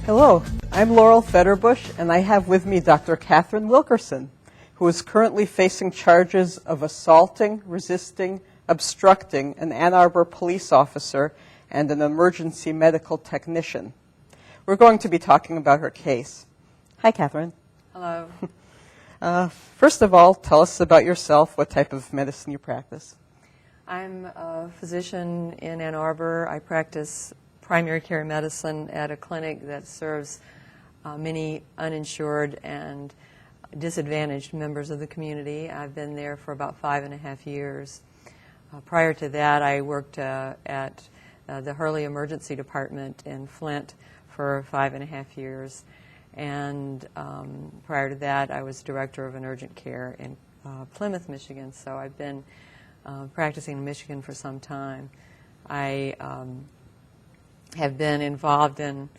Hello, I'm Laurel Federbush, and I have with me Dr. Catherine Wilkerson, who is currently facing charges of assaulting, resisting, obstructing an Ann Arbor police officer and an emergency medical technician. We're going to be talking about her case. Hi, Catherine. Hello. First of all, tell us about yourself, what type of medicine you practice. I'm a physician in Ann Arbor. I practice primary care medicine at a clinic that serves many uninsured and disadvantaged members of the community. I've been there for about 5.5 years. Prior to that, I worked at the Hurley Emergency Department in Flint for 5.5 years. And prior to that, I was director of an urgent care in Plymouth, Michigan. So I've been practicing in Michigan for some time. I have been involved in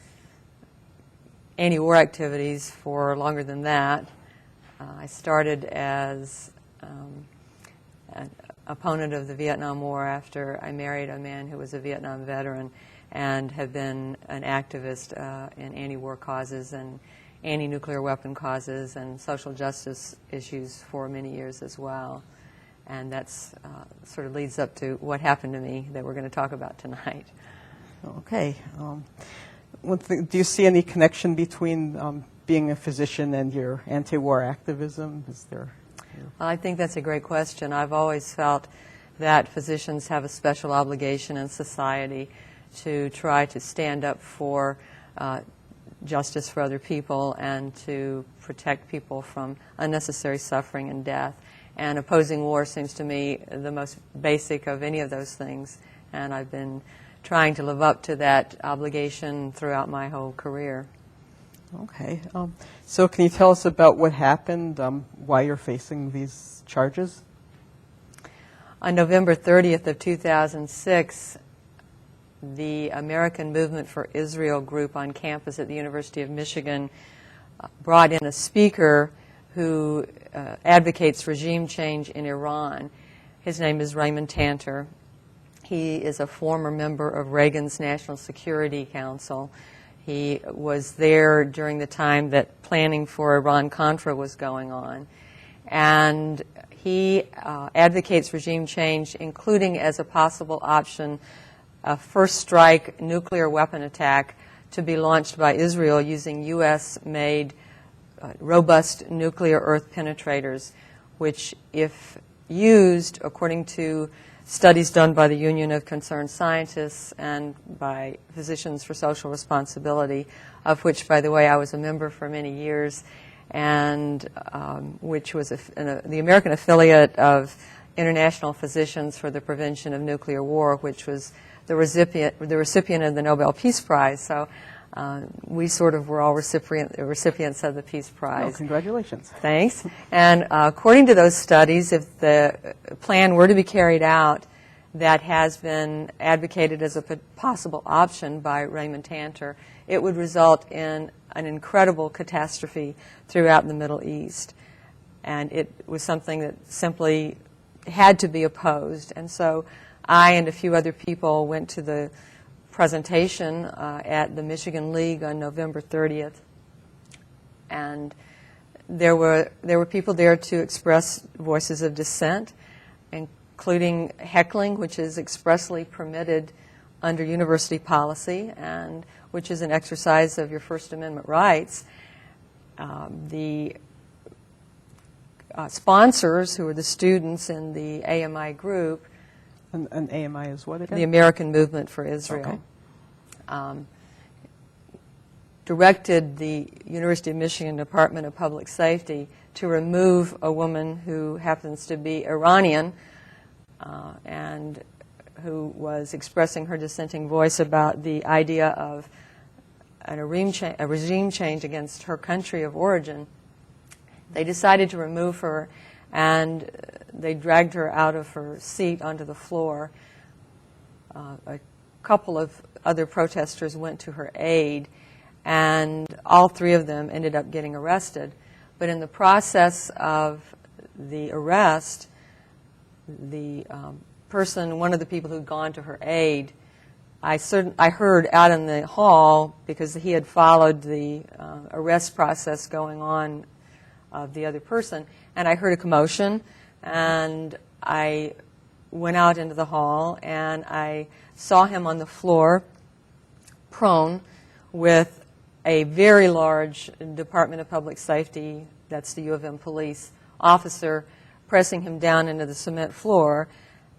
anti-war activities for longer than that. I started as an opponent of the Vietnam War after I married a man who was a Vietnam veteran, and have been an activist in anti-war causes and anti-nuclear weapon causes and social justice issues for many years as well. And that's sort of leads up to what happened to me that we're going to talk about tonight. Okay. Do you see any connection between being a physician and your anti-war activism? Is there? Well, I think that's a great question. I've always felt that physicians have a special obligation in society to try to stand up for justice for other people and to protect people from unnecessary suffering and death. And opposing war seems to me the most basic of any of those things. And I've been trying to live up to that obligation throughout my whole career. Okay. So can you tell us about what happened, why you're facing these charges? On November 30th of 2006, the American Movement for Israel group on campus at the University of Michigan brought in a speaker who advocates regime change in Iran. His name is Raymond Tanter. He is a former member of Reagan's National Security Council. He was there during the time that planning for Iran-Contra was going on. And he advocates regime change, including as a possible option a first strike nuclear weapon attack to be launched by Israel using U.S.-made robust nuclear earth penetrators, which, if used according to studies done by the Union of Concerned Scientists and by Physicians for Social Responsibility, of which, by the way, I was a member for many years, and which was the American affiliate of International Physicians for the Prevention of Nuclear War, which was the recipient of the Nobel Peace Prize. So we sort of were all recipients of the Peace Prize. Oh, congratulations. Thanks. And according to those studies, if the plan were to be carried out, that has been advocated as a possible option by Raymond Tanter, it would result in an incredible catastrophe throughout the Middle East. And it was something that simply had to be opposed. And so I and a few other people went to the presentation at the Michigan League on November 30th, and there were people there to express voices of dissent, including heckling, which is expressly permitted under university policy and which is an exercise of your First Amendment rights. The sponsors, who are the students in the AMI group, An AMI is what again? The American Movement for Israel. Okay. Directed the University of Michigan Department of Public Safety to remove a woman who happens to be Iranian and who was expressing her dissenting voice about the idea of a regime change against her country of origin. They decided to remove her, and they dragged her out of her seat onto the floor. A couple of other protesters went to her aid, and all three of them ended up getting arrested. But in the process of the arrest, the one of the people who'd gone to her aid, I heard out in the hall, because he had followed the arrest process going on of the other person, and I heard a commotion, and I went out into the hall, and I saw him on the floor, prone, with a very large Department of Public Safety, that's the U of M police officer, pressing him down into the cement floor.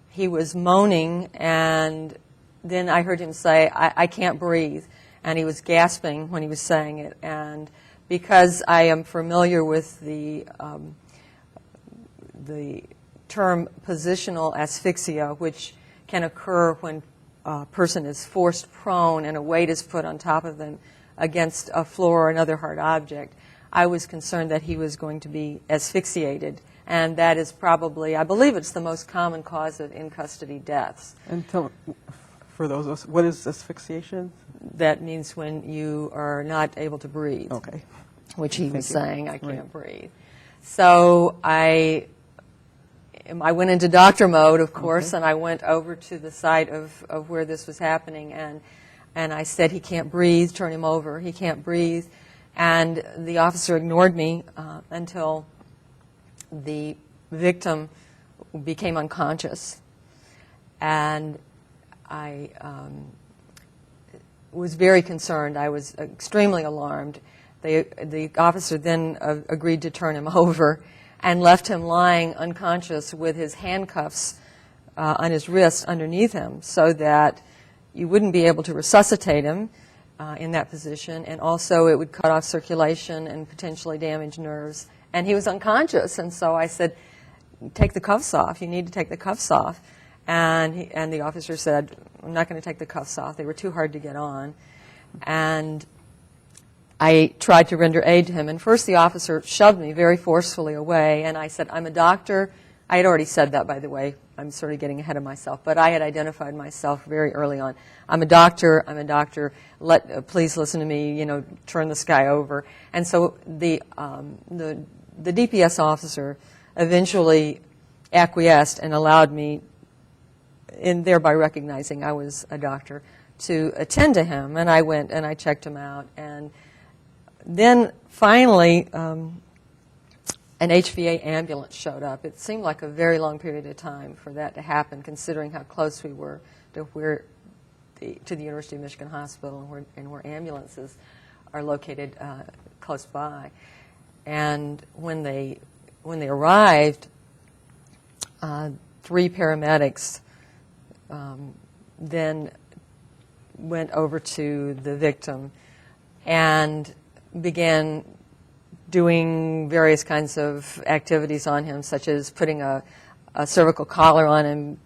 He was moaning, and then I heard him say, I can't breathe, and he was gasping when he was saying it. And because I am familiar with the term positional asphyxia, which can occur when a person is forced prone and a weight is put on top of them against a floor or another hard object, I was concerned that he was going to be asphyxiated. And that is probably, I believe it's the most common cause of in-custody deaths. And for those of us, what is asphyxiation? That means when you are not able to breathe. Okay. Which he was saying, I can't Right. breathe. So I went into doctor mode, of course, and I went over to the site of where this was happening, and I said, he can't breathe, turn him over, he can't breathe. And the officer ignored me until the victim became unconscious. And I was very concerned. I was extremely alarmed. The officer then agreed to turn him over and left him lying unconscious with his handcuffs on his wrist underneath him, so that you wouldn't be able to resuscitate him in that position, and also it would cut off circulation and potentially damage nerves. And he was unconscious, and so I said, take the cuffs off. You need to take the cuffs off. And the officer said, I'm not going to take the cuffs off. They were too hard to get on. And I tried to render aid to him. And first the officer shoved me very forcefully away, and I said, I'm a doctor. I had already said that, by the way. I'm sort of getting ahead of myself. But I had identified myself very early on. I'm a doctor. I'm a doctor. Please listen to me. Turn this guy over. And so the DPS officer eventually acquiesced and allowed me, in thereby recognizing I was a doctor, to attend to him. And I went and I checked him out. And then finally, an HVA ambulance showed up. It seemed like a very long period of time for that to happen, considering how close we were to the University of Michigan Hospital, and where ambulances are located close by. And when they arrived, 3 paramedics then went over to the victim and began doing various kinds of activities on him, such as putting a cervical collar on him,